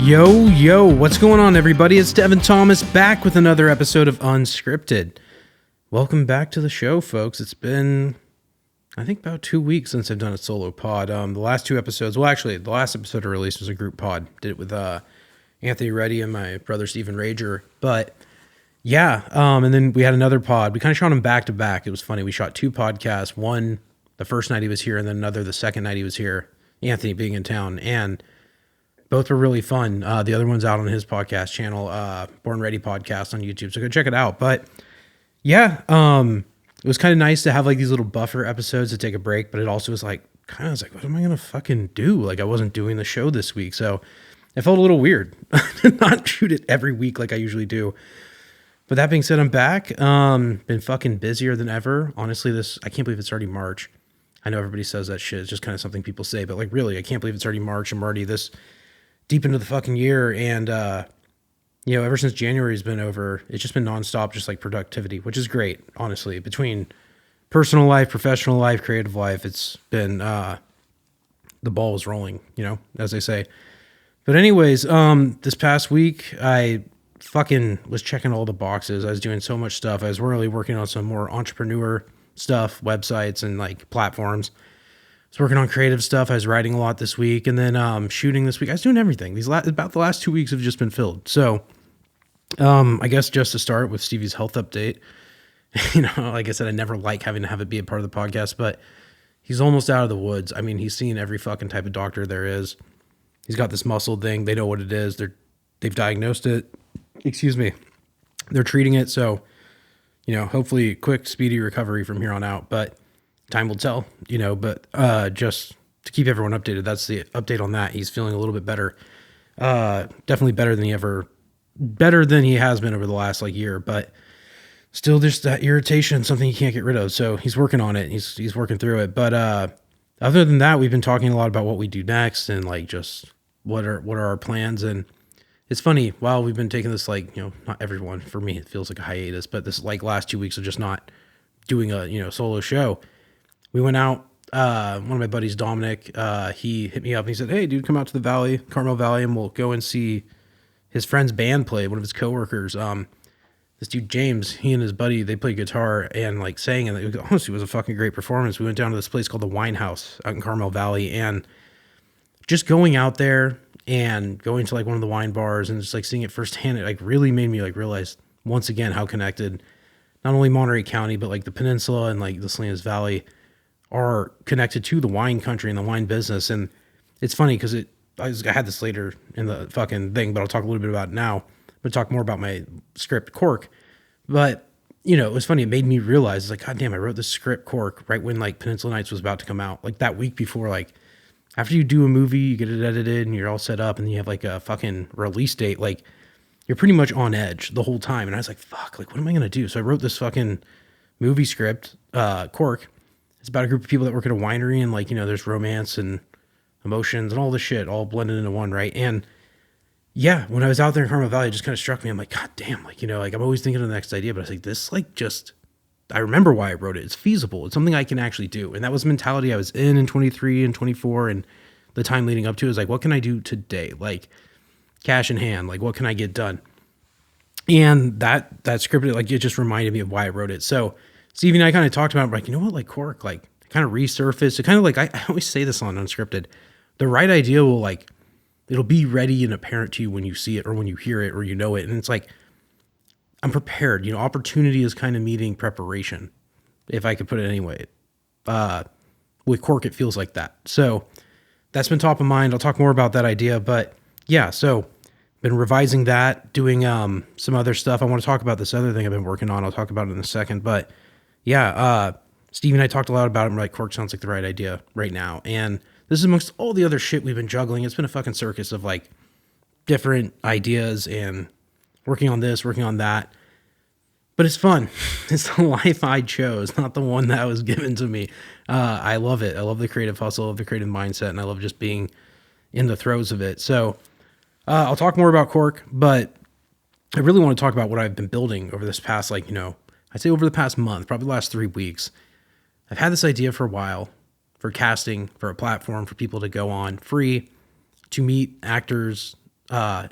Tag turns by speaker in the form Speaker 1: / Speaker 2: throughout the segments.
Speaker 1: Yo, what's going on, everybody? It's Devin Thomas back with another episode of Unscripted. Welcome back to the show, folks. It's been, I think, about 2 weeks since I've done a solo pod. The last two episodes, well, actually, the last episode I released was a group pod. Did it with Anthony Reddy and my brother Stephen Rager. But yeah, and then we had another pod. We kind of shot them back to back. It was funny. We shot two podcasts. One the first night he was here, and then another the second night he was here. Anthony being in town, and both were really fun. The other one's out on his podcast channel, Born Ready Podcast on YouTube. So go check it out. But yeah, it was kind of nice to have like these little buffer episodes to take a break. But it also was like, kind of was like, what am I going to fucking do? Like I wasn't doing the show this week. So it felt a little weird to not shoot it every week like I usually do. But that being said, I'm back. Been fucking busier than ever. Honestly, I can't believe it's already March. I know everybody says that shit. It's just kind of something people say. But like really, I can't believe it's already March. I'm already this deep into the fucking year, and ever since January's been over, it's just been nonstop, just like productivity, which is great, honestly. Between personal life, professional life, creative life, it's been the ball is rolling, as they say. But anyways, this past week I fucking was checking all the boxes. I was doing so much stuff. I was really working on some more entrepreneur stuff, websites and like platforms. I was working on creative stuff. I was writing a lot this week, and then shooting this week. I was doing everything. About the last 2 weeks have just been filled. So, I guess just to start with Stevie's health update, like I said, I never like having to have it be a part of the podcast, but he's almost out of the woods. I mean, he's seen every fucking type of doctor there is. He's got this muscle thing. They know what it is. They've diagnosed it. Excuse me. They're treating it. So, hopefully quick, speedy recovery from here on out. But time will tell, but just to keep everyone updated, that's the update on that. He's feeling a little bit better. Definitely better than he has been over the last year, but still just that irritation, something he can't get rid of. So he's working on it. He's working through it. But other than that, we've been talking a lot about what we do next and just what are our plans. And it's funny, while we've been taking this not everyone, for me, it feels like a hiatus, but this last 2 weeks of just not doing a solo show. We went out, one of my buddies, Dominic, he hit me up and he said, hey dude, come out to the Valley, Carmel Valley, and we'll go and see his friend's band play. One of his coworkers, this dude, James, he and his buddy, they played guitar and sang, and it honestly was a fucking great performance. We went down to this place called the Wine House out in Carmel Valley, and just going out there and going to one of the wine bars and just seeing it firsthand, it really made me realize once again how connected not only Monterey County, but the peninsula and the Salinas Valley are connected to the wine country and the wine business. And it's funny because I had this later in the fucking thing, but I'll talk a little bit about it now. I'm going to talk more about my script, Cork. But, it was funny. It made me realize, God damn, I wrote this script, Cork, right when Peninsula Nights was about to come out. That week before, after you do a movie, you get it edited and you're all set up and you have a fucking release date. You're pretty much on edge the whole time. And I was fuck, what am I going to do? So I wrote this fucking movie script, Cork. It's about a group of people that work at a winery and there's romance and emotions and all this shit all blended into one, right? And yeah, when I was out there in Carmel Valley, it just kind of struck me. I'm God damn, I'm always thinking of the next idea, but I was this I remember why I wrote it. It's feasible. It's something I can actually do. And that was the mentality I was in 23 and 24 and the time leading up to is what can I do today? Cash in hand, what can I get done? And that scripted, it just reminded me of why I wrote it. So Stevie and I kind of talked about it, Cork, kind of resurfaced. It kind of I always say this on Unscripted, the right idea will it'll be ready and apparent to you when you see it or when you hear it or it. And it's I'm prepared. Opportunity is kind of meeting preparation, if I could put it anyway. With Cork, it feels like that. So that's been top of mind. I'll talk more about that idea, but yeah, so been revising that, doing some other stuff. I want to talk about this other thing I've been working on. I'll talk about it in a second, but yeah, Steve and I talked a lot about it. I'm Cork sounds like the right idea right now. And this is amongst all the other shit we've been juggling. It's been a fucking circus of different ideas and working on this, working on that. But it's fun. It's the life I chose, not the one that was given to me. I love it. I love the creative hustle, I love the creative mindset, and I love just being in the throes of it. So I'll talk more about Cork, but I really want to talk about what I've been building over this past, I'd say over the past month, probably the last 3 weeks. I've had this idea for a while for casting, for a platform for people to go on free, to meet actors,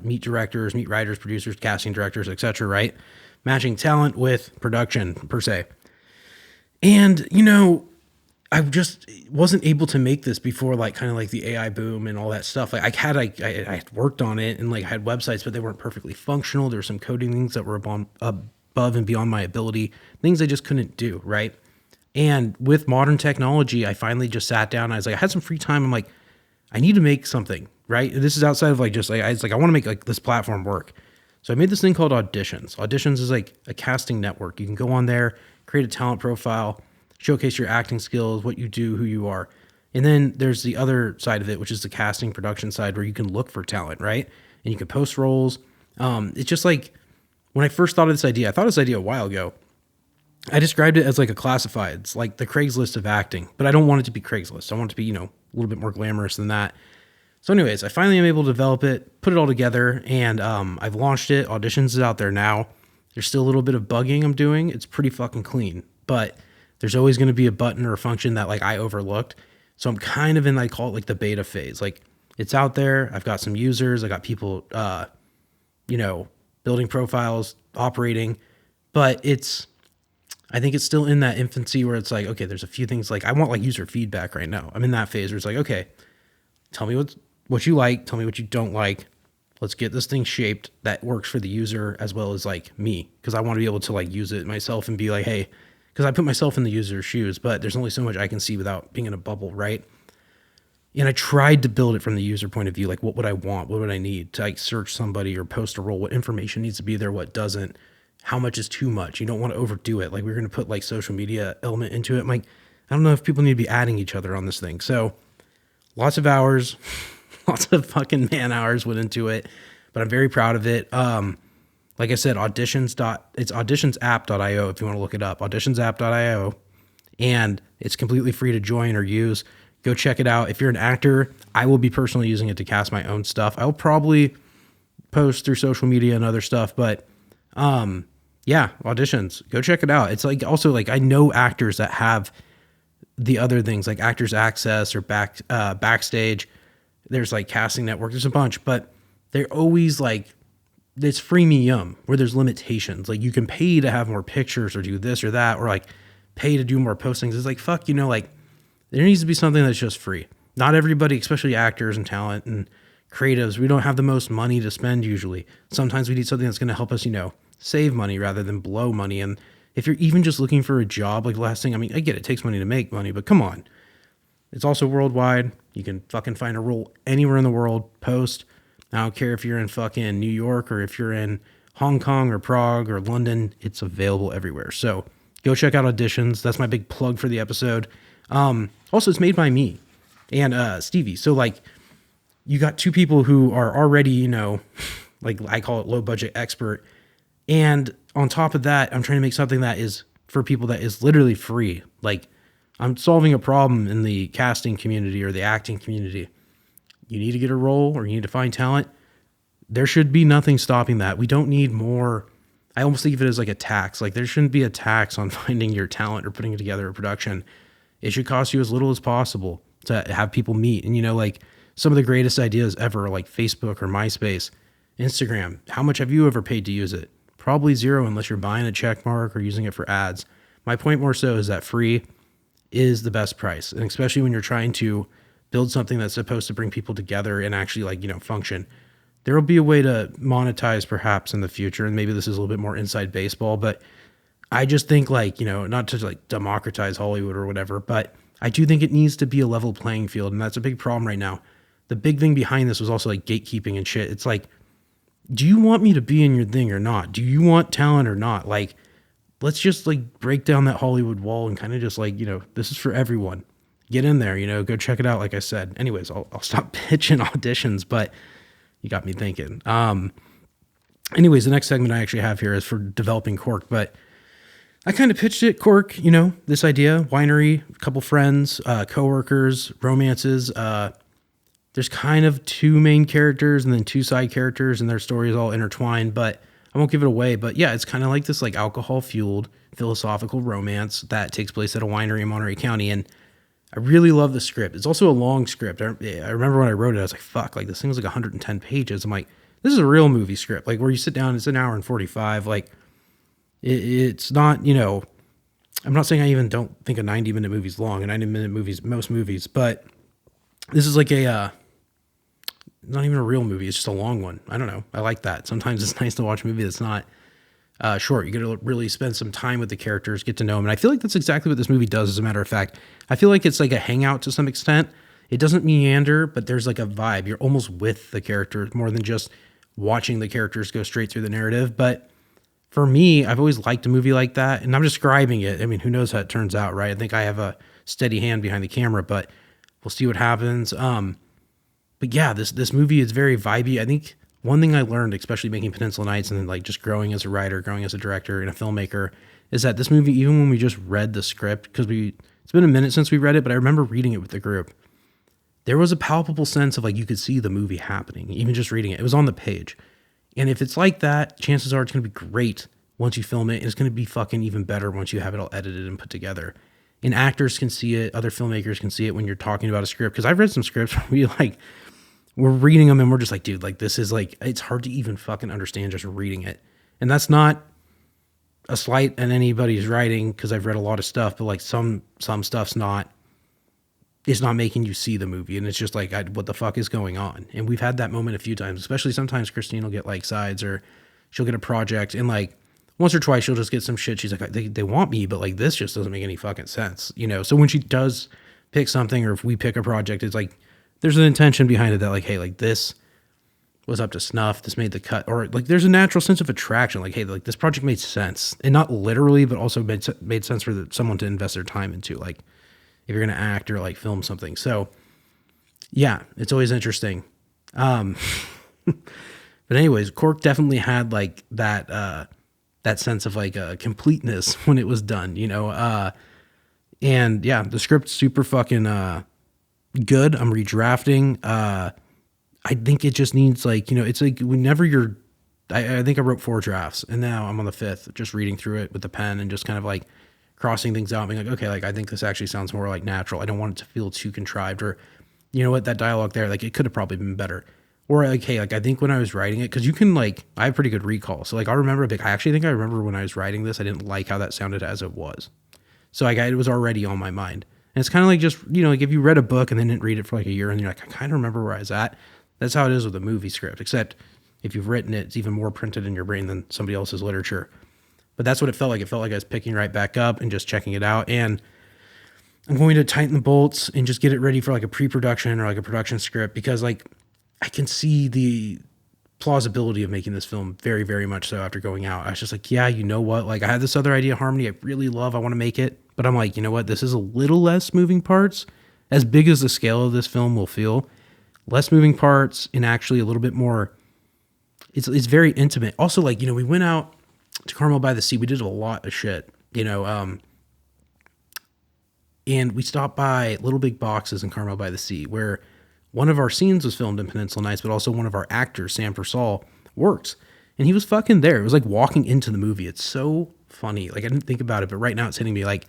Speaker 1: meet directors, meet writers, producers, casting directors, etc., right? Matching talent with production per se. And, I just wasn't able to make this before, like, kind of like the AI boom and all that stuff. Like, I had worked on it and, like, I had websites, but they weren't perfectly functional. There were some coding things that were above and beyond my ability, things I just couldn't do, right? And with modern technology, I finally just sat down. I was like, I had some free time. I'm like, I need to make something, right? This is outside of, like, just like, I was like, I want to make, like, this platform work. So I made this thing called Auditions. Auditions is like a casting network. You can go on there, create a talent profile, showcase your acting skills, what you do, who you are. And then there's the other side of it, which is the casting production side, where you can look for talent, right? And you can post roles. It's just like, when I first thought of this idea, I thought of this idea a while ago. I described it as like a classifieds, like the Craigslist of acting, but I don't want it to be Craigslist. I want it to be, a little bit more glamorous than that. So anyways, I finally am able to develop it, put it all together, and I've launched it. Auditions is out there now. There's still a little bit of bugging I'm doing. It's pretty fucking clean, but there's always going to be a button or a function that, like, I overlooked. So I'm kind of in, I call it, like, the beta phase. Like, it's out there. I've got some users. I got people, building profiles, operating, but I think it's still in that infancy where it's like, okay, there's a few things, like, I want, like, user feedback right now. I'm in that phase where it's like, okay, tell me what you like, tell me what you don't like. Let's get this thing shaped that works for the user as well as, like, me, because I want to be able to, like, use it myself and be like, hey, because I put myself in the user's shoes, but there's only so much I can see without being in a bubble, right? And I tried to build it from the user point of view, like, what would I want? What would I need to, like, search somebody or post a role? What information needs to be there? What doesn't? How much is too much? You don't want to overdo it. Like, we're going to put, like, social media element into it. I'm like, I don't know if people need to be adding each other on this thing. So lots of hours, lots of fucking man hours went into it, but I'm very proud of it. Like I said, it's auditionsapp.io if you want to look it up, auditionsapp.io, and it's completely free to join or use. Go check it out. If you're an actor, I will be personally using it to cast my own stuff. I'll probably post through social media and other stuff, but yeah, Auditions, go check it out. It's like, also, like, I know actors that have the other things like Actors Access or Backstage. There's, like, Casting Network. There's a bunch, but they're always like, it's freemium where there's limitations. Like, you can pay to have more pictures or do this or that, or, like, pay to do more postings. It's like, fuck, like, there needs to be something that's just free. Not everybody, especially actors and talent and creatives, we don't have the most money to spend usually. Sometimes we need something that's going to help us, save money rather than blow money. And if you're even just looking for a job, like, the last thing, I mean, I get it takes money to make money, but come on. It's also worldwide. You can fucking find a role anywhere in the world, post. I don't care if you're in fucking New York or if you're in Hong Kong or Prague or London, it's available everywhere. So go check out Auditions. That's my big plug for the episode. Also, it's made by me and Stevie. So, like, you got two people who are already, like, I call it low budget expert. And on top of that, I'm trying to make something that is for people that is literally free. Like, I'm solving a problem in the casting community or the acting community. You need to get a role or you need to find talent. There should be nothing stopping that. We don't need more. I almost think of it as like a tax. Like, there shouldn't be a tax on finding your talent or putting it together a production. It should cost you as little as possible to have people meet. And, like, some of the greatest ideas ever, like Facebook or MySpace, Instagram. How much have you ever paid to use it? Probably zero, unless you're buying a check mark or using it for ads. My point more so is that free is the best price. And especially when you're trying to build something that's supposed to bring people together and actually, like, function. There will be a way to monetize perhaps in the future. And maybe this is a little bit more inside baseball, but I just think, like, not to, like, democratize Hollywood or whatever, but I do think it needs to be a level playing field. And that's a big problem right now. The big thing behind this was also, like, gatekeeping and shit. It's like, do you want me to be in your thing or not? Do you want talent or not? Like, let's just, like, break down that Hollywood wall and kind of just, like, this is for everyone. Get in there, go check it out. Like I said, anyways, I'll stop pitching Auditions, but you got me thinking. Anyways, the next segment I actually have here is for developing Cork, but I kind of pitched it, Cork, this idea, winery, a couple friends, coworkers, romances. There's kind of two main characters and then two side characters, and their stories all intertwined, but I won't give it away. But yeah, it's kind of like this, like, alcohol-fueled philosophical romance that takes place at a winery in Monterey County, and I really love the script. It's also a long script. I remember when I wrote it, I was like, fuck, like, this thing was like 110 pages. I'm like, This is a real movie script, like where you sit down, it's an hour and 45. Like it's not, I'm not saying I even don't think a 90-minute movie's long. A 90-minute movie's most movies, but this is like a not even a real movie. It's just a long one. I don't know. I like that. Sometimes it's nice to watch a movie that's not short. You get to really spend some time with the characters, get to know them. And I feel like that's exactly what this movie does, as a matter of fact. I feel like it's like a hangout to some extent. It doesn't meander, but there's like a vibe. You're almost with the characters more than just watching the characters go straight through the narrative. But for me, I've always liked a movie like that. And I'm describing it. I mean, who knows how it turns out, right? I think I have a steady hand behind the camera, but we'll see what happens. But yeah, this movie is very vibey. I think one thing I learned, especially making Peninsula Nights and then like just growing as a writer, growing as a director and a filmmaker, is that this movie, even when we just read the script, because it's been a minute since we read it, but I remember reading it with the group, there was a palpable sense of like you could see the movie happening, even just reading it. It was on the page. And if it's like that, chances are it's going to be great once you film it, and it's going to be fucking even better once you have it all edited and put together. And actors can see it, other filmmakers can see it when you're talking about a script. Because I've read some scripts where we're reading them and we're just like, dude, like this is like, it's hard to even fucking understand just reading it. And that's not a slight at anybody's writing, because I've read a lot of stuff, but like some stuff's not, it's not making you see the movie. And it's just like, what the fuck is going on? And we've had that moment a few times, especially sometimes Christine will get like sides, or she'll get a project and like once or twice she'll just get some shit. She's like, they want me, but like this just doesn't make any fucking sense, So when she does pick something, or if we pick a project, it's like, there's an intention behind it that like, hey, like this was up to snuff. This made the cut, or like there's a natural sense of attraction. Like, hey, like this project made sense, and not literally, but also made sense for someone to invest their time into. Like if you're going to act or like film something. So yeah, it's always interesting. But anyways, Cork definitely had like that sense of like a completeness when it was done, and yeah, the script's super fucking, good. I'm redrafting. I think it just needs like, it's like whenever I think I wrote 4 drafts and now I'm on the 5th, just reading through it with the pen and just kind of like crossing things out, being like, okay, like I think this actually sounds more like natural. I don't want it to feel too contrived, or you know what, that dialogue there, like it could have probably been better. Or like, hey, like I think when I was writing it, cause you can like, I have pretty good recall. So like I remember, like, I actually think I remember when I was writing this, I didn't like how that sounded as it was. So like it was already on my mind. And it's kind of like just, like if you read a book and then didn't read it for like a year and you're like, I kind of remember where I was at. That's how it is with a movie script, except if you've written it, it's even more printed in your brain than somebody else's literature. But that's what it felt like. It felt like I was picking right back up and just checking it out. And I'm going to tighten the bolts and just get it ready for like a pre-production or like a production script, because like I can see the plausibility of making this film very, very much so after going out. I was just like, yeah, you know what? Like I had this other idea, Harmony, I really love, I want to make it. But I'm like, you know what? This is a little less moving parts, as big as the scale of this film will feel. Less moving parts and actually a little bit more. It's very intimate. Also, like, we went out to Carmel by the Sea. We did a lot of shit, and we stopped by Little Big Boxes in Carmel by the Sea, where one of our scenes was filmed in Peninsula Nights, but also one of our actors, Sam Persall, works. And he was fucking there. It was like walking into the movie. It's so funny. Like, I didn't think about it, but right now it's hitting me like,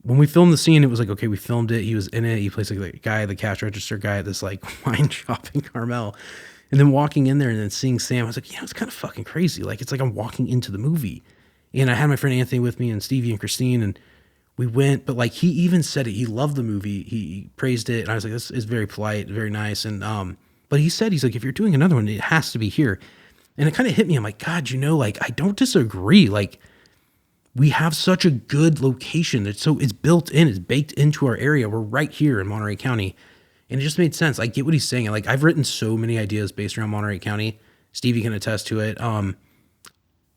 Speaker 1: when we filmed the scene, it was like, okay, we filmed it. He was in it. He plays like the guy, the cash register guy at this like wine shop in Carmel. And then walking in there and then seeing Sam, I was like, it's kind of fucking crazy. Like, it's like I'm walking into the movie. And I had my friend Anthony with me and Stevie and Christine, and we went, but like he even said it. He loved the movie. He praised it. And I was like, this is very polite, very nice. And, but he's like, if you're doing another one, it has to be here. And it kind of hit me. I'm like, God, like, I don't disagree. Like, we have such a good location. It's built in, it's baked into our area. We're right here in Monterey County. And it just made sense. I get what he's saying. Like, I've written so many ideas based around Monterey County. Stevie can attest to it.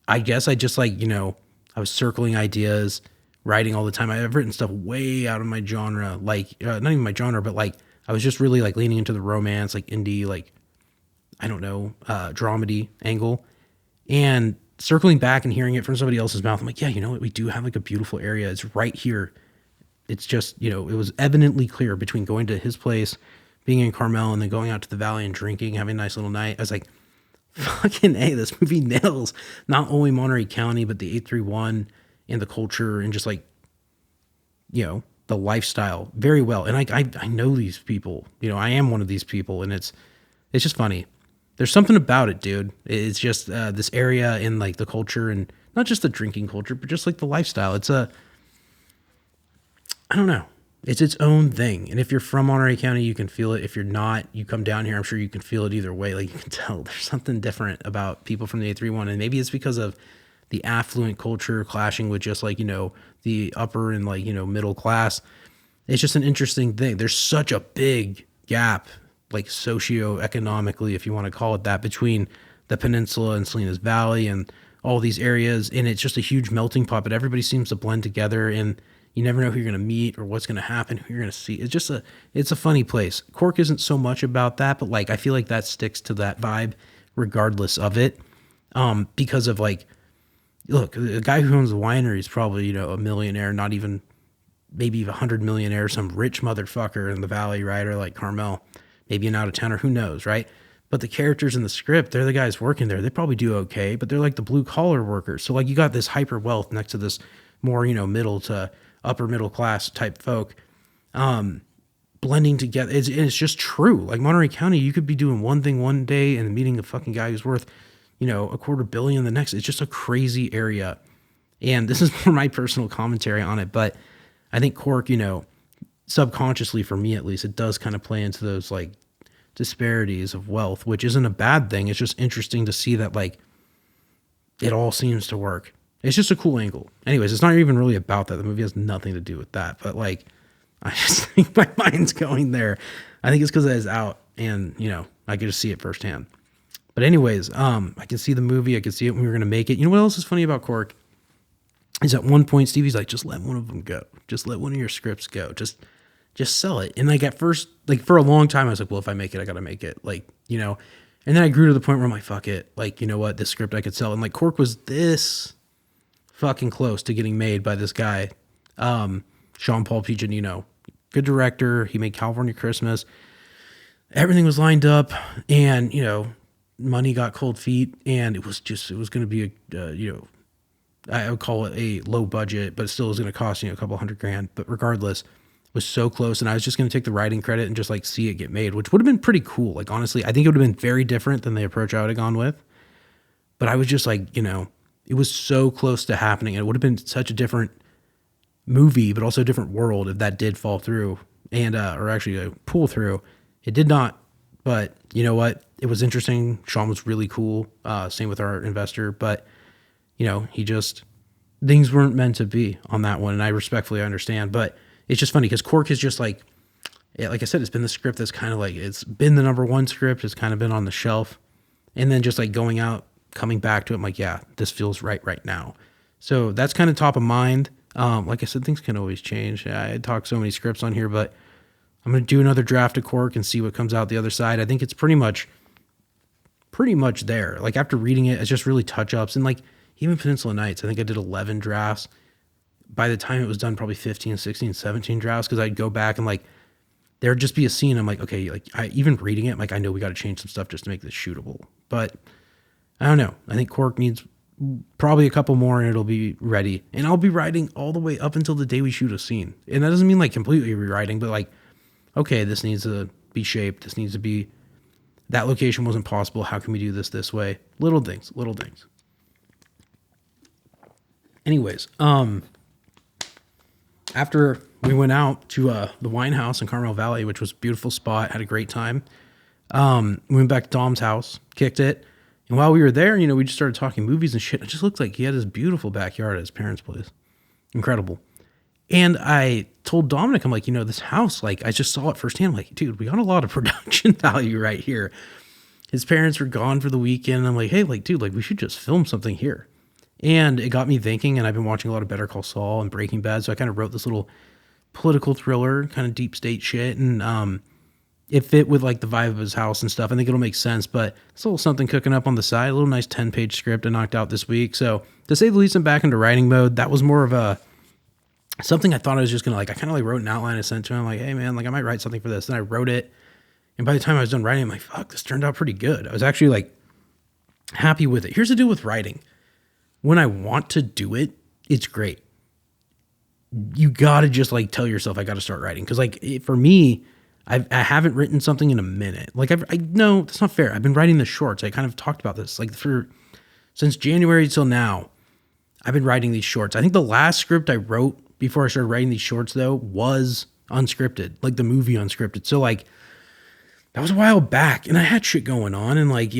Speaker 1: I guess I just like, I was circling ideas, writing all the time. I've written stuff way out of my genre. Like, not even my genre, but like, I was just really like leaning into the romance, like indie, like, I don't know, dramedy angle. And circling back and hearing it from somebody else's mouth, I'm like, yeah, you know what? We do have like a beautiful area. It's right here. It's just, it was evidently clear between going to his place, being in Carmel, and then going out to the valley and drinking, having a nice little night. I was like, fucking A, this movie nails not only Monterey County, but the 831 and the culture and just like, the lifestyle very well. And I know these people, I am one of these people, and it's just funny. there's something about it, dude. It's just this area in like the culture, and not just the drinking culture, but just like the lifestyle. I don't know. It's its own thing. And if you're from Monterey County, you can feel it. If you're not, you come down here, I'm sure you can feel it either way. Like, you can tell there's something different about people from the 831. And maybe it's because of the affluent culture clashing with just like, the upper and like, middle class. It's just an interesting thing. There's such a big gap, like socioeconomically, if you want to call it that, between the peninsula and Salinas Valley and all these areas. And it's just a huge melting pot, but everybody seems to blend together, and you never know who you're going to meet or what's going to happen, who you're going to see. It's a funny place. Cork isn't so much about that, but like, I feel like that sticks to that vibe regardless of it. Because of like, look, a guy who owns a winery is probably, a millionaire, not even maybe 100 millionaire, some rich motherfucker in the valley, right? Or like Carmel, maybe an out of towner, who knows, right? But the characters in the script, they're the guys working there. They probably do okay, but they're like the blue collar workers. So like, you got this hyper wealth next to this more, middle to upper middle class type folk, blending together. It's just true. Like Monterey County, you could be doing one thing one day and meeting a fucking guy who's worth, $250 million the next. It's just a crazy area. And this is more my personal commentary on it, but I think Cork, subconsciously, for me at least, it does kind of play into those like disparities of wealth, which isn't a bad thing. It's just interesting to see that like it all seems to work. It's just a cool angle. Anyways, it's not even really about that. The movie has nothing to do with that. But like, I just think my mind's going there. I think it's because it is out, and I get to see it firsthand. But anyways, I can see the movie. I can see it when we were gonna make it. You know what else is funny about Cork? Is at one point Stevie's like, just let one of them go. Just let one of your scripts go. Just sell it. And like at first, like for a long time, I was like, well, if I make it, I gotta make it. Like, And then I grew to the point where I'm like, fuck it. Like, you know what? This script I could sell. And like Cork was this fucking close to getting made by this guy, Sean Paul Pijanino. Good director. He made California Christmas. Everything was lined up, and money got cold feet, and it was going to be I would call it a low budget, but it still was going to cost a couple $100,000. But regardless, it was so close, and I was just going to take the writing credit and just like see it get made, which would have been pretty cool. Like honestly, I think it would have been very different than the approach I would have gone with. But I was just like, it was so close to happening. It would have been such a different movie, but also a different world if that did fall through and, or actually pull through. It did not, but you know what? It was interesting. Sean was really cool. Same with our investor, but things weren't meant to be on that one. And I respectfully understand, but it's just funny because Cork is just like I said, it's been the script that's kind of like, it's been the number one script. It's kind of been on the shelf, and then just like going out, coming back to it, I'm like, yeah, this feels right now. So that's kind of top of mind. Like I said, things can always change. I talk so many scripts on here, but I'm going to do another draft of Cork and see what comes out the other side. I think it's pretty much there. Like after reading it, it's just really touch-ups. And like even Peninsula Nights, I think I did 11 drafts. By the time it was done, probably 15, 16, 17 drafts, because I'd go back and like, there'd just be a scene. I'm like, okay, like even reading it, like I know we got to change some stuff just to make this shootable. But I don't know. I think Cork needs probably a couple more and it'll be ready. And I'll be writing all the way up until the day we shoot a scene. And that doesn't mean like completely rewriting, but like, okay, this needs to be shaped. This needs to be, that location wasn't possible. How can we do this way? Little things. Anyways, after we went out to the wine house in Carmel Valley, which was a beautiful spot, had a great time. We went back to Dom's house, kicked it. And while we were there, we just started talking movies and shit. It just looked like he had this beautiful backyard at his parents' place. Incredible. And I told Dominic, I'm like, this house, like, I just saw it firsthand. I'm like, dude, we got a lot of production value right here. His parents were gone for the weekend. I'm like, hey, like, dude, like, we should just film something here. And it got me thinking, and I've been watching a lot of Better Call Saul and Breaking Bad, so I kind of wrote this little political thriller, kind of deep state shit, and it fit with like the vibe of his house and stuff. I think it'll make sense, but it's a little something cooking up on the side, a little nice 10-page script I knocked out this week. So to say the least, I'm back into writing mode. That was more of a something I thought I was just gonna like, I kind of like wrote an outline I sent to him, like, hey man, like I might write something for this. Then I wrote it, and by the time I was done writing, I'm like, fuck, this turned out pretty good. I was actually like happy with it. Here's the deal with writing. When I want to do it, it's great. You gotta just like tell yourself I gotta start writing. Cause like for me, I haven't written something in a minute. Like no, that's not fair. I've been writing the shorts. I kind of talked about this. Like since January till now, I've been writing these shorts. I think the last script I wrote before I started writing these shorts though was Unscripted, like the movie Unscripted. So like that was a while back, and I had shit going on, and like,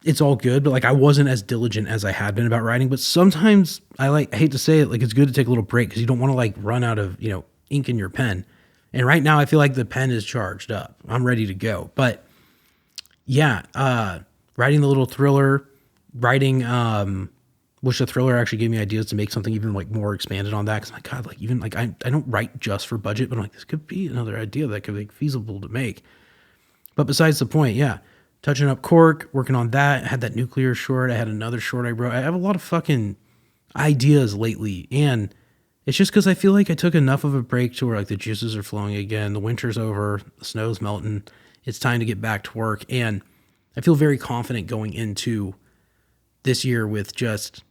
Speaker 1: it's all good, but like I wasn't as diligent as I had been about writing. But sometimes I hate to say it, like it's good to take a little break because you don't want to like run out of, ink in your pen. And right now I feel like the pen is charged up. I'm ready to go. But yeah, writing the little thriller, which the thriller actually gave me ideas to make something even like more expanded on that. Cause I'm like, God, like even like I don't write just for budget, but I'm like, this could be another idea that could be feasible to make. But besides the point, yeah. Touching up Cork, working on that. I had that nuclear short. I had another short I wrote. I have a lot of fucking ideas lately. And it's just because I feel like I took enough of a break to where like the juices are flowing again. The winter's over. The snow's melting. It's time to get back to work. And I feel very confident going into this year with just,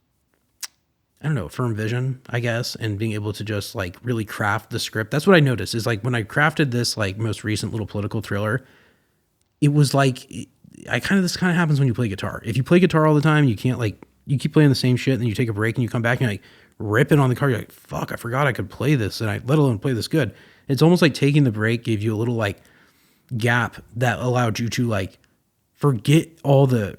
Speaker 1: I don't know, firm vision, I guess, and being able to just like really craft the script. That's what I noticed is like when I crafted this like most recent little political thriller, it was like, this kind of happens when you play guitar. If you play guitar all the time, you can't like, you keep playing the same shit and then you take a break and you come back and you're like ripping on the guitar. You're like, fuck, I forgot I could play this and I let alone play this good. It's almost like taking the break gave you a little like gap that allowed you to like forget all the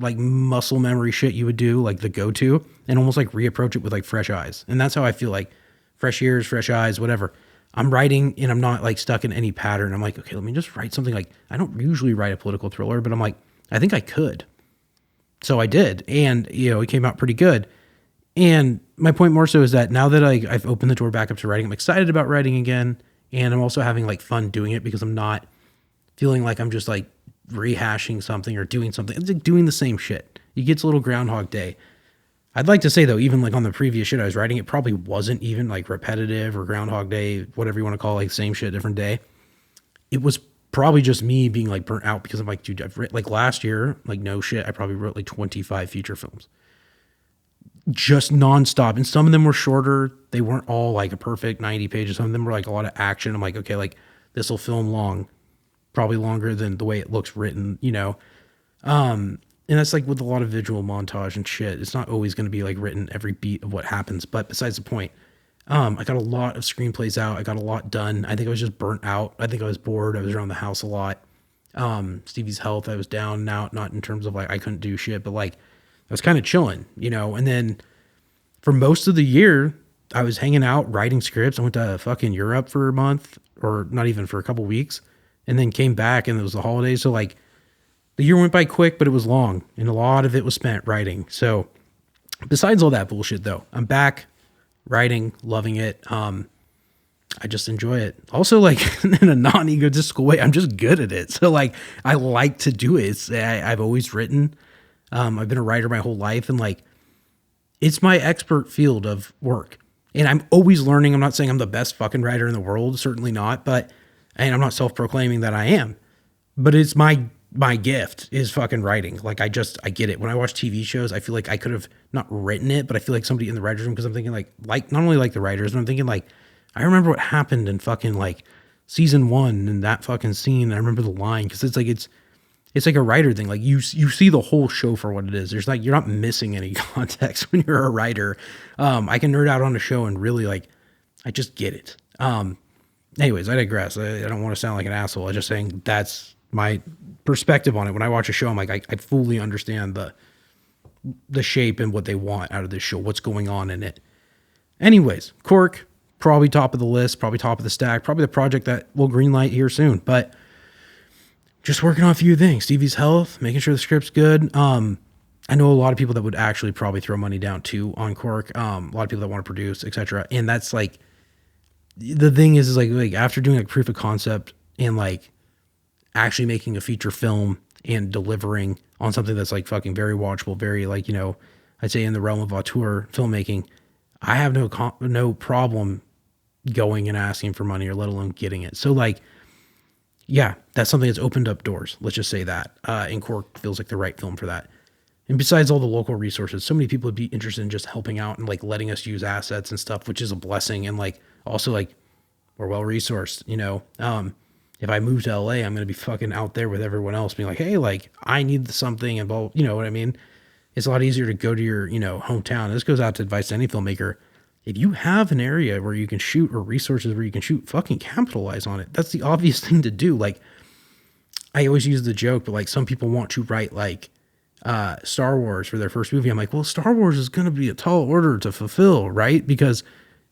Speaker 1: like muscle memory shit you would do, like the go-to, and almost like reapproach it with like fresh eyes. And that's how I feel like fresh ears, fresh eyes, whatever. I'm writing and I'm not like stuck in any pattern. I'm like, okay, let me just write something. Like I don't usually write a political thriller, but I'm like, I think I could. So I did. And, it came out pretty good. And my point more so is that now that I've opened the door back up to writing, I'm excited about writing again. And I'm also having like fun doing it because I'm not feeling like I'm just like rehashing something or doing something. It's like doing the same shit. It gets a little Groundhog Day. I'd like to say though, even like on the previous shit I was writing, it probably wasn't even like repetitive or Groundhog Day, whatever you want to call it, like same shit, different day. It was probably just me being like burnt out because I'm like, dude, I've written like last year, like no shit, I probably wrote like 25 feature films. Just nonstop. And some of them were shorter. They weren't all like a perfect 90 pages. Some of them were like a lot of action. I'm like, okay, like this will film long, probably longer than the way it looks written, and that's like with a lot of visual montage and shit. It's not always going to be like written every beat of what happens, but besides the point, I got a lot of screenplays out. I got a lot done. I think I was just burnt out. I think I was bored. I was around the house a lot. Stevie's health, I was down and out, not in terms of like, I couldn't do shit, but like I was kind of chilling, and then for most of the year I was hanging out, writing scripts. I went to fucking Europe for a month or not even for a couple weeks and then came back and it was the holidays. So like, the year went by quick, but it was long, and a lot of it was spent writing. So besides all that bullshit, though, I'm back writing, loving it. I just enjoy it. Also, like in a non-egotistical way, I'm just good at it. So like, I like to do it. I've always written. I've been a writer my whole life, and like, it's my expert field of work. And I'm always learning. I'm not saying I'm the best fucking writer in the world, certainly not. And I'm not self-proclaiming that I am. But it's my gift is fucking writing. Like I get it. When I watch TV shows, I feel like I could have not written it, but I feel like somebody in the writer's room, because I'm thinking like not only like the writers, but I'm thinking like, I remember what happened in fucking like season 1 and that fucking scene. I remember the line. Cause it's like a writer thing. Like you see the whole show for what it is. There's like, you're not missing any context when you're a writer. I can nerd out on a show and really like, I just get it. Anyways, I digress. I don't want to sound like an asshole. I'm just saying that's my perspective on it. When I watch a show, I'm like, I fully understand the shape and what they want out of this show, what's going on in it. Anyways, Cork, probably top of the list, probably top of the stack, probably the project that will greenlight here soon, but just working on a few things. Stevie's health, making sure the script's good. I know a lot of people that would actually probably throw money down too on Cork. A lot of people that want to produce, etc. And that's like, the thing is like after doing like proof of concept and like actually making a feature film and delivering on something that's like fucking very watchable, very like, I'd say in the realm of auteur filmmaking, I have no problem going and asking for money or let alone getting it. So like, yeah, that's something that's opened up doors. Let's just say that. And Cork feels like the right film for that. And besides all the local resources, so many people would be interested in just helping out and like letting us use assets and stuff, which is a blessing. And like, also like We're well resourced, if I move to LA, I'm going to be fucking out there with everyone else being like, hey, like I need something and blah, you know what I mean? It's a lot easier to go to your, hometown. This goes out to advice to any filmmaker. If you have an area where you can shoot or resources where you can shoot, fucking capitalize on it. That's the obvious thing to do. Like, I always use the joke, but like some people want to write like Star Wars for their first movie. I'm like, well, Star Wars is going to be a tall order to fulfill, right? Because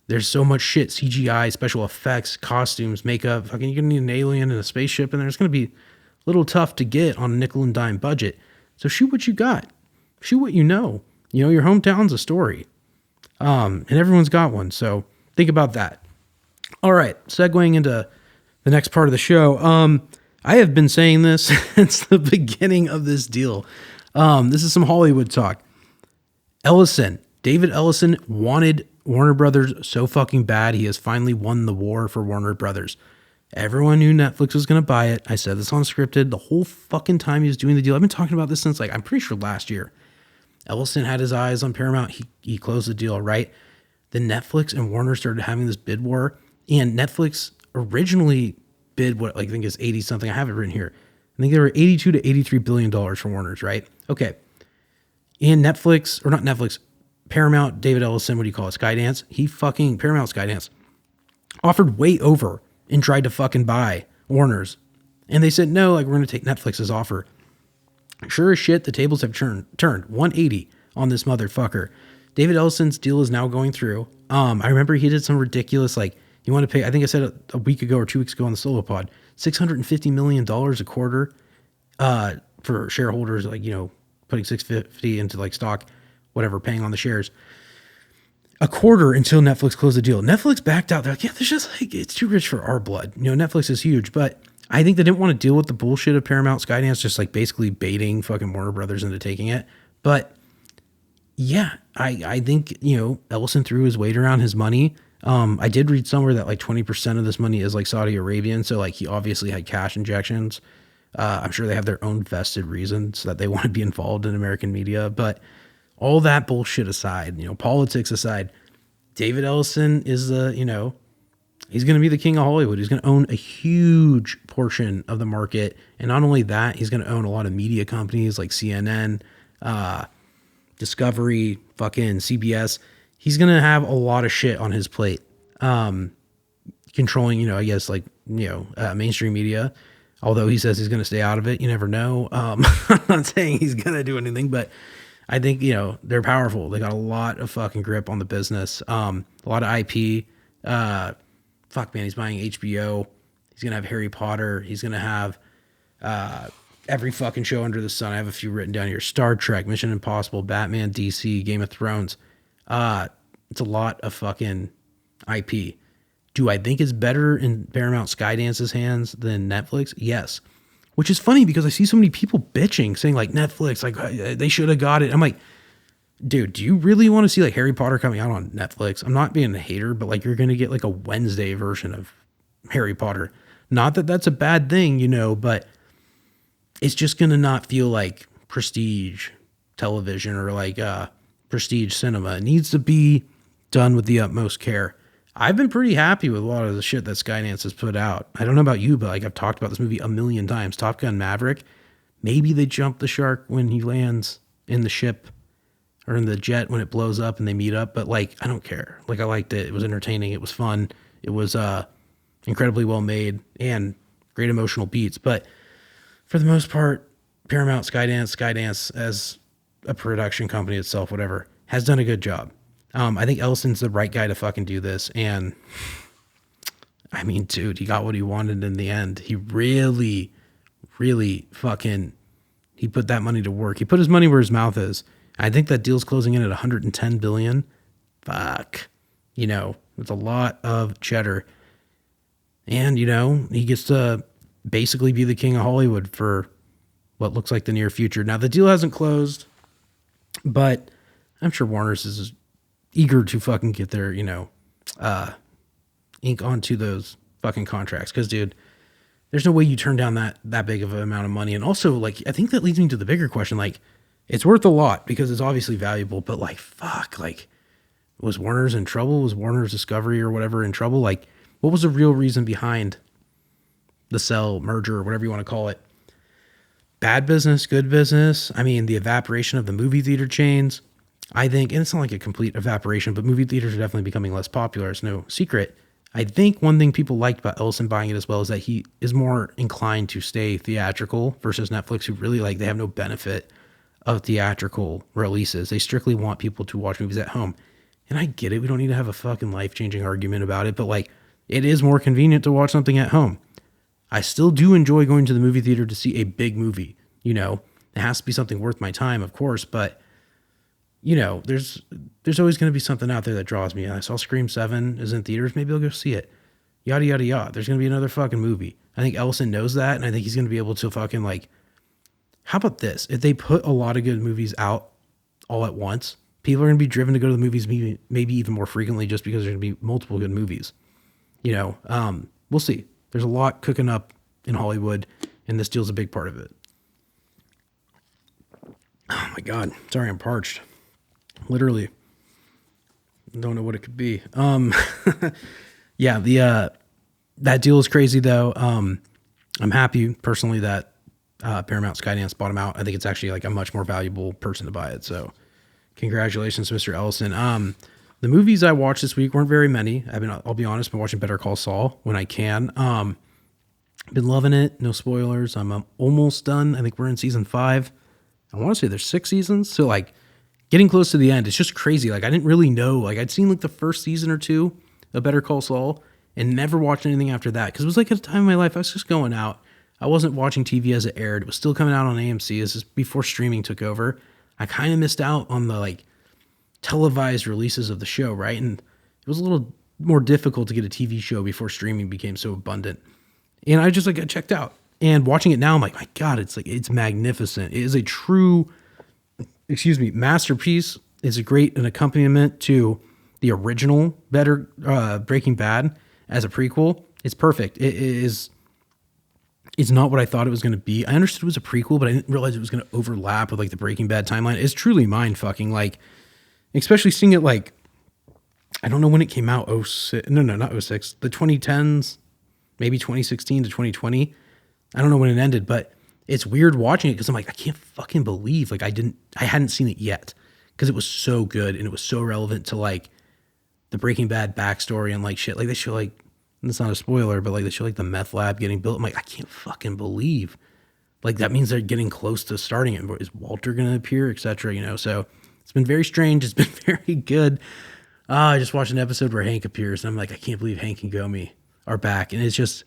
Speaker 1: there's so much shit, CGI, special effects, costumes, makeup. Fucking, you're going to need an alien and a spaceship, and there's going to be a little tough to get on a nickel and dime budget. So shoot what you got. Shoot what you know. Your hometown's a story. And everyone's got one. So think about that. All right. Segueing into the next part of the show. I have been saying this since the beginning of this deal. This is some Hollywood talk. David Ellison wanted Warner Brothers so fucking bad. He has finally won the war for Warner Brothers. Everyone knew Netflix was going to buy it. I said this on Unscripted the whole fucking time he was doing the deal. I've been talking about this since I'm pretty sure last year. Ellison had his eyes on Paramount. He closed the deal, right? Then Netflix and Warner started having this bid war. And Netflix originally bid what I think is 80 something. I have it written here. I think they were 82 to 83 billion dollars for Warner's, right? Okay. And Paramount, David Ellison, what do you call it? Skydance. Paramount Skydance offered way over and tried to fucking buy Warner's. And they said, no, we're going to take Netflix's offer. Sure as shit, the tables have turned 180 on this motherfucker. David Ellison's deal is now going through. I remember he did some ridiculous, you want to pay, I think I said a week ago or 2 weeks ago on the solo pod, $650 million a quarter for shareholders, putting $650 into stock, whatever, paying on the shares. A quarter until Netflix closed the deal. Netflix backed out. They're like, yeah, there's just it's too rich for our blood. Netflix is huge, but I think they didn't want to deal with the bullshit of Paramount Skydance, just basically baiting fucking Warner Brothers into taking it. But yeah, I think, Ellison threw his weight around his money. I did read somewhere that 20% of this money is Saudi Arabian. So he obviously had cash injections. I'm sure they have their own vested reasons that they want to be involved in American media, but all that bullshit aside, politics aside, David Ellison is he's going to be the king of Hollywood. He's going to own a huge portion of the market. And not only that, he's going to own a lot of media companies like CNN, Discovery, fucking CBS. He's going to have a lot of shit on his plate. Controlling, I guess mainstream media. Although he says he's going to stay out of it. You never know. I'm not saying he's going to do anything, but I think, they're powerful. They got a lot of fucking grip on the business. A lot of IP. He's buying HBO. He's going to have Harry Potter. He's going to have every fucking show under the sun. I have a few written down here. Star Trek, Mission Impossible, Batman, DC, Game of Thrones. It's a lot of fucking IP. Do I think it's better in Paramount Skydance's hands than Netflix? Yes. Which is funny because I see so many people bitching, saying Netflix, they should have got it. I'm like, dude, do you really want to see Harry Potter coming out on Netflix? I'm not being a hater, but you're going to get a Wednesday version of Harry Potter. Not that that's a bad thing, but it's just going to not feel like prestige television or prestige cinema. It needs to be done with the utmost care. I've been pretty happy with a lot of the shit that Skydance has put out. I don't know about you, but I've talked about this movie a million times. Top Gun Maverick. Maybe they jump the shark when he lands in the ship or in the jet when it blows up and they meet up. But I don't care. I liked it. It was entertaining. It was fun. It was incredibly well made and great emotional beats. But for the most part, Paramount Skydance as a production company itself, whatever, has done a good job. I think Ellison's the right guy to fucking do this. And I mean, dude, he got what he wanted in the end. He really, really he put that money to work. He put his money where his mouth is. I think that deal's closing in at 110 billion. Fuck. It's a lot of cheddar. And, he gets to basically be the king of Hollywood for what looks like the near future. Now, the deal hasn't closed, but I'm sure Warner's is eager to fucking get their, ink onto those fucking contracts. Because, dude, there's no way you turn down that big of an amount of money. And also, I think that leads me to the bigger question. It's worth a lot because it's obviously valuable, but fuck, was Warner's in trouble? Was Warner's Discovery or whatever in trouble? what was the real reason behind the sell, merger, or whatever you want to call it? Bad business, good business. I mean, the evaporation of the movie theater chains, I think, and it's not like a complete evaporation, but movie theaters are definitely becoming less popular. It's no secret. I think one thing people liked about Ellison buying it as well is that he is more inclined to stay theatrical versus Netflix, who really they have no benefit of theatrical releases. They strictly want people to watch movies at home. And I get it. We don't need to have a fucking life-changing argument about it, but it is more convenient to watch something at home. I still do enjoy going to the movie theater to see a big movie. It has to be something worth my time, of course, but there's always going to be something out there that draws me. I saw Scream 7 is in theaters. Maybe I'll go see it. Yada, yada, yada. There's going to be another fucking movie. I think Ellison knows that, and I think he's going to be able to fucking how about this? If they put a lot of good movies out all at once, people are going to be driven to go to the movies maybe even more frequently just because there's going to be multiple good movies. We'll see. There's a lot cooking up in Hollywood, and this deal's a big part of it. Oh my God. Sorry, I'm parched. Literally. Don't know what it could be. Yeah, that deal is crazy though. I'm happy personally that Paramount Skydance bought him out. I think it's actually a much more valuable person to buy it. So congratulations, Mr. Ellison. The movies I watched this week weren't very many. I'll be honest, been watching Better Call Saul when I can. Been loving it. No spoilers. I'm almost done. I think we're in season 5. I want to say there's 6 seasons. So getting close to the end, it's just crazy. I didn't really know. I'd seen the first season or 2 of Better Call Saul and never watched anything after that. Cause it was at a time in my life, I was just going out. I wasn't watching TV as it aired. It was still coming out on AMC. This is before streaming took over. I kind of missed out on the televised releases of the show, right? And it was a little more difficult to get a TV show before streaming became so abundant. And I just got checked out. And watching it now, I'm my God, it's magnificent. It is a true, masterpiece. It's an accompaniment to the original Breaking Bad as a prequel. It's perfect. It's not what I thought it was going to be. I understood it was a prequel, but I didn't realize it was going to overlap with the Breaking Bad timeline. It's truly mind fucking. Especially seeing it I don't know when it came out. Not 06. The 2010s, maybe 2016 to 2020. I don't know when it ended, but it's weird watching it because I'm I can't fucking believe I hadn't seen it yet because it was so good and it was so relevant to the Breaking Bad backstory and shit. They show it's not a spoiler, but they show the meth lab getting built. I'm I can't fucking believe that means they're getting close to starting it. Is Walter going to appear, etc. So it's been very strange. It's been very good. I just watched an episode where Hank appears and I'm I can't believe Hank and Gomi are back. And it's just,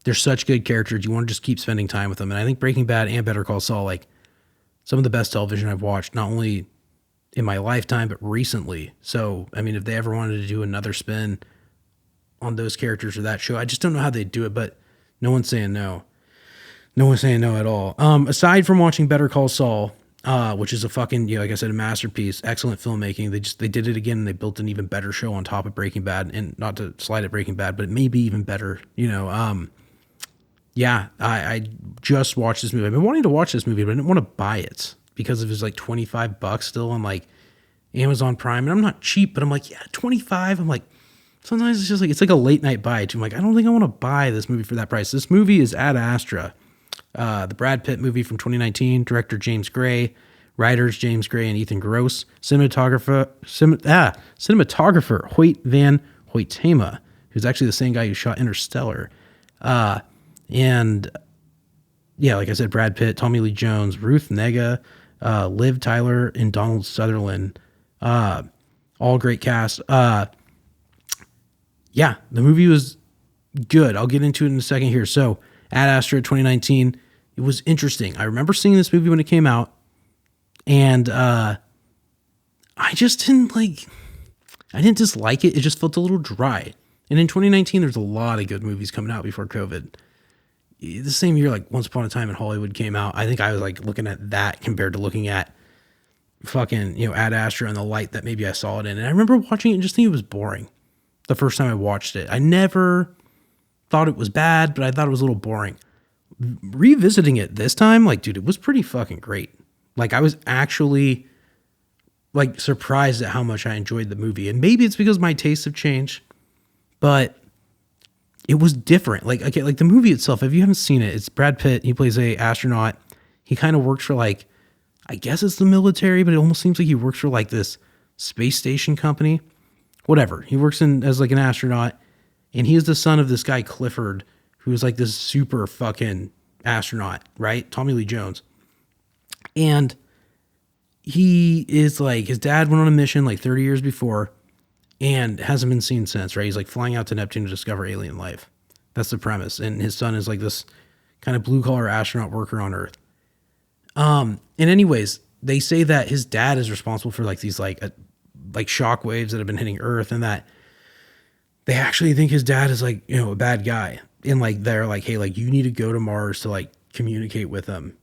Speaker 1: they're such good characters. You want to just keep spending time with them. And I think Breaking Bad and Better Call Saul, some of the best television I've watched, not only in my lifetime, but recently. So, if they ever wanted to do another spin on those characters or that show, I just don't know how they'd do it, but no one's saying no. No one's saying no at all. Aside from watching Better Call Saul, which is a fucking, like I said, a masterpiece, excellent filmmaking. They did it again and they built an even better show on top of Breaking Bad, and not to slide at Breaking Bad, but it may be even better, Yeah, I just watched this movie. I've been wanting to watch this movie, but I didn't want to buy it because it was $25 still on Amazon Prime. And I'm not cheap, but I'm yeah, 25. I'm sometimes it's just it's a late night buy too. I'm I don't think I want to buy this movie for that price. This movie is Ad Astra, the Brad Pitt movie from 2019, director James Gray, writers James Gray and Ethan Gross, cinematographer Hoyt Van Hoytema, who's actually the same guy who shot Interstellar. And yeah, like I said, Brad Pitt, Tommy Lee Jones, Ruth Negga, Liv Tyler, and Donald Sutherland. All great cast. Yeah, the movie was good. I'll get into it in a second here. So, Ad Astra 2019, it was interesting. I remember seeing this movie when it came out, and I just didn't I didn't dislike it. It just felt a little dry. And in 2019, there's a lot of good movies coming out before COVID. The same year, Once Upon a Time in Hollywood came out. I think I was looking at that compared to looking at fucking, Ad Astra and the light that maybe I saw it in. And I remember watching it and just thinking it was boring the first time I watched it. I never thought it was bad, but I thought it was a little boring. Revisiting it this time, dude, it was pretty fucking great. I was actually surprised at how much I enjoyed the movie. And maybe it's because my tastes have changed, but it was different. Like, okay, like the movie itself, if you haven't seen it, it's Brad Pitt. He plays a astronaut. He kind of works for like, I guess it's the military, but it almost seems like he works for like this space station company. Whatever. He works in as like an astronaut, and he is the son of this guy Clifford, who's like this super fucking astronaut, right? Tommy Lee Jones. And he is like, his dad went on a mission like 30 years before and hasn't been seen since, right? He's like flying out to Neptune to discover alien life. That's the premise. And his son is like this kind of blue collar astronaut worker on Earth. And anyways, they say that his dad is responsible for like these like shock waves that have been hitting Earth, and that they actually think his dad is like, you know, a bad guy. And like, they're like, hey, like you need to go to Mars to like communicate with them.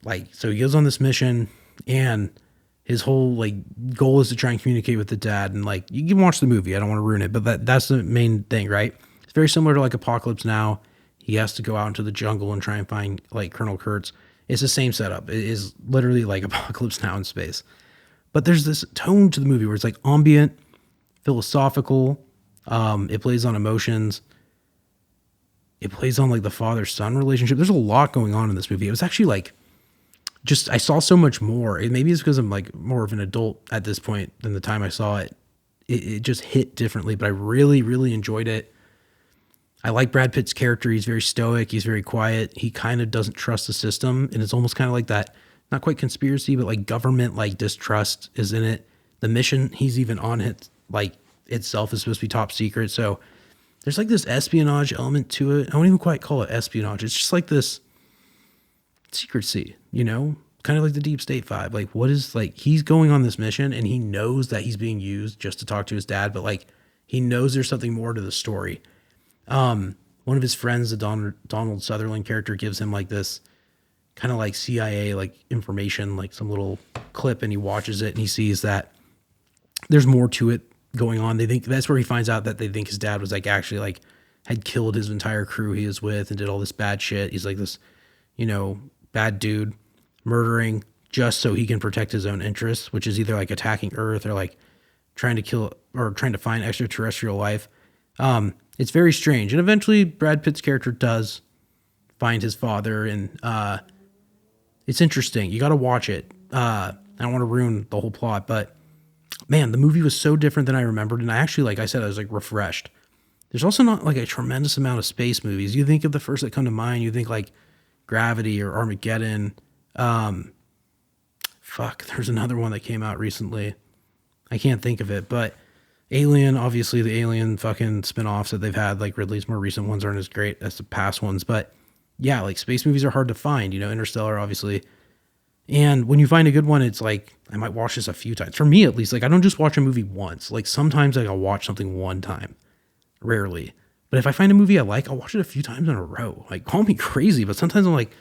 Speaker 1: Like, so he goes on this mission, and his whole like goal is to try and communicate with the dad. And like, you can watch the movie. I don't want to ruin it, but that's the main thing, right? It's very similar to like Apocalypse Now. He has to go out into the jungle and try and find like Colonel Kurtz. It's the same setup. It is literally like Apocalypse Now in space. But there's this tone to the movie where it's like ambient, philosophical. It plays on emotions. It plays on like the father-son relationship. There's a lot going on in this movie. It was actually like, just, I saw so much more. Maybe it's because I'm like more of an adult at this point than the time I saw it. It just hit differently, but I really, really enjoyed it. I like Brad Pitt's character. He's very stoic. He's very quiet. He kind of doesn't trust the system. And it's almost kind of like that, not quite conspiracy, but like government, like distrust is in it. The mission he's even on it, like itself is supposed to be top secret. So there's like this espionage element to it. I won't even quite call it espionage. It's just like this secrecy, you know, kind of like the deep state vibe. Like, what is, like, he's going on this mission and he knows that he's being used just to talk to his dad, but like he knows there's something more to the story. One of his friends, the Donald Sutherland character, gives him like this kind of like CIA like information, like some little clip, and he watches it and he sees that there's more to it going on. They think that's where he finds out that they think his dad was like actually like had killed his entire crew he was with and did all this bad shit. He's like this, you know, bad dude murdering just so he can protect his own interests, which is either like attacking Earth or like trying to kill or trying to find extraterrestrial life. It's very strange. And eventually Brad Pitt's character does find his father, and it's interesting. You got to watch it. I don't want to ruin the whole plot, but man, the movie was so different than I remembered. And I actually, like I said, I was like refreshed. There's also not like a tremendous amount of space movies. You think of the first that come to mind, you think like Gravity or Armageddon. There's another one that came out recently. I can't think of it, but Alien, obviously the Alien fucking spinoffs that they've had, like Ridley's more recent ones aren't as great as the past ones, but yeah, like space movies are hard to find, you know, Interstellar, obviously. And when you find a good one, it's like, I might watch this a few times. For me, at least, like I don't just watch a movie once. Like sometimes like I'll watch something one time, rarely. But if I find a movie I like, I'll watch it a few times in a row. Like, call me crazy, but sometimes I'm like,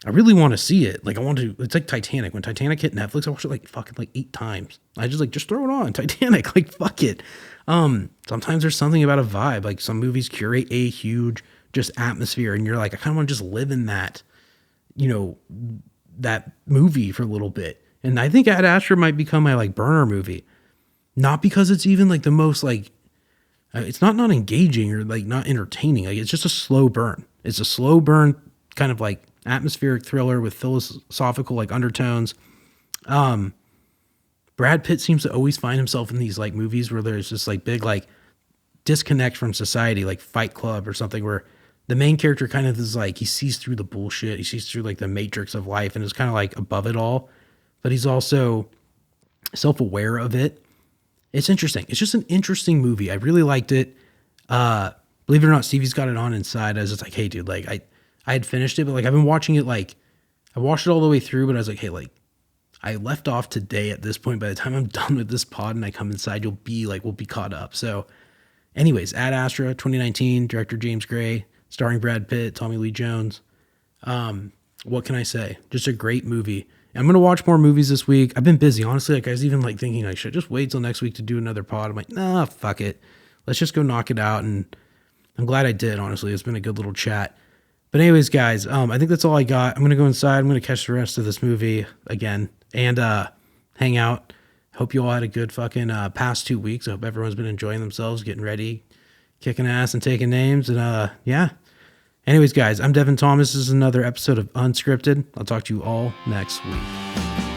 Speaker 1: I really want to see it. Like I want to, it's like Titanic. When Titanic hit Netflix, I watched it like fucking like 8 times. I just throw it on. Titanic, like fuck it. Sometimes there's something about a vibe. Like some movies curate a huge just atmosphere and you're like, I kind of want to just live in that, you know, that movie for a little bit. And I think Ad Astra might become my like burner movie. Not because it's even like the most like, it's not engaging or like not entertaining. Like it's just a slow burn. It's a slow burn kind of like atmospheric thriller with philosophical like undertones. Brad Pitt seems to always find himself in these like movies where there's just like big like disconnect from society, like Fight Club or something, where the main character kind of is like, he sees through the bullshit. He sees through like the matrix of life and is kind of like above it all, but he's also self-aware of it. It's interesting. It's just an interesting movie. I really liked it. Believe it or not, Stevie's got it on inside. I was just like, hey dude, like I had finished it, but like I've been watching it, like I watched it all the way through, but I was like, hey, like I left off today at this point. By the time I'm done with this pod and I come inside, we'll be caught up. So anyways, Ad Astra 2019, director James Gray, starring Brad Pitt, Tommy Lee Jones. What can I say? Just a great movie. I'm going to watch more movies this week. I've been busy, honestly. Like I was even like thinking I should just wait till next week to do another pod. I'm like, nah, fuck it. Let's just go knock it out. And I'm glad I did, honestly. It's been a good little chat. But anyways, guys, I think that's all I got. I'm going to go inside. I'm going to catch the rest of this movie again and hang out. Hope you all had a good fucking past 2 weeks. I hope everyone's been enjoying themselves, getting ready, kicking ass and taking names. And yeah. Anyways, guys, I'm Devin Thomas. This is another episode of Unscripted. I'll talk to you all next week.